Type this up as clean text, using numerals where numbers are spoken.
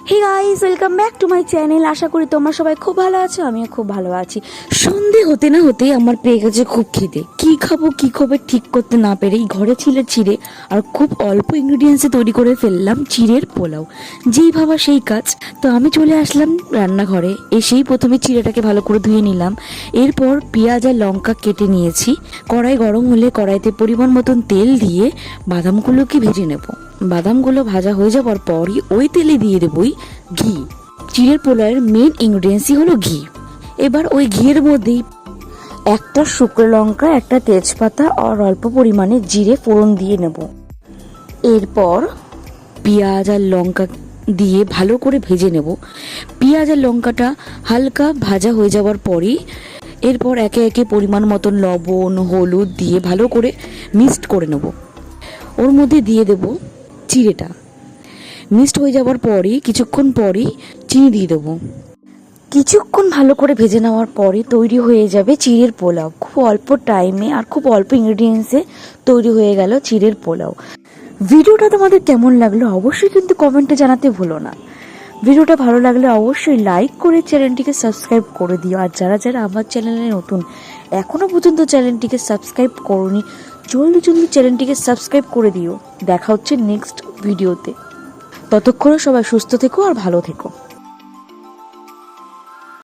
Hey guys, welcome back to my channel. আশা করি তোমরা সবাই খুব ভালো আছো, আমিও খুব ভালো আছি। সন্ধে হতে না হতেই আমার পেয়ে গেছে খুব খিদে। কি খাবো ঠিক করতে না পেরেই ঘরে ছিল চিড়ে, আর খুব অল্প ইনগ্রিডিয়েন্টসে তৈরি করে ফেললাম চিড়ের পোলাও। যেই ভাবা সেই কাজ। তো আমি চলে আসলাম রান্নাঘরে। এসেই প্রথমে চিড়েটাকে ভালো করে ধুয়ে নিলাম। এরপর পেঁয়াজ আর লঙ্কা কেটে নিয়েছি। কড়াই গরম হলে কড়াইতে পরিমাণ মতন তেল দিয়ে বাদামগুলোকে ভেজে নেব। বাদামগুলো ভাজা হয়ে যাওয়ার পরই ওই তেলে দিয়ে দেবই ঘি। চিড়ের পোলাওয়ের মেন ইনগ্রিডিয়েন্টসই হলো ঘি। এবার ওই ঘিয়ের মধ্যেই একটা শুকনো লঙ্কা, একটা তেজপাতা আর অল্প পরিমাণে জিরে ফোড়ন দিয়ে নেব। এরপর পেঁয়াজ আর লঙ্কা দিয়ে ভালো করে ভেজে নেব। পেঁয়াজ আর লঙ্কাটা হালকা ভাজা হয়ে যাওয়ার পরই এরপর একে একে পরিমাণ মতন লবণ, হলুদ দিয়ে ভালো করে মিক্সড করে নেব। ওর মধ্যে দিয়ে দেব চিড়েটা। মিক্সড হয়ে যাওয়ার পরই কিছুক্ষণ পরই চিনি দিয়ে দেবো। কিছুক্ষণ ভালো করে ভেজে নেওয়ার পরে তৈরি হয়ে যাবে চিড়ের পোলাও। খুব অল্প টাইমে আর খুব অল্প ইনগ্রিডিয়েন্টসে তৈরি হয়ে গেল চিড়ের পোলাও। ভিডিওটা তোমাদের কেমন লাগলো অবশ্যই কিন্তু কমেন্টে জানাতে ভুলো না। ভিডিওটা ভালো লাগলে অবশ্যই লাইক করে চ্যানেলটিকে সাবস্ক্রাইব করে দিও। আর যারা যারা আমার চ্যানেলে নতুন, এখনও পর্যন্ত চ্যানেলটিকে সাবস্ক্রাইব করোনি, জলদি জলদি চ্যানেলটিকে সাবস্ক্রাইব করে দিও। দেখা হচ্ছে নেক্সট ভিডিওতে। ততক্ষণে সবাই সুস্থ থেকো আর ভালো থেকো।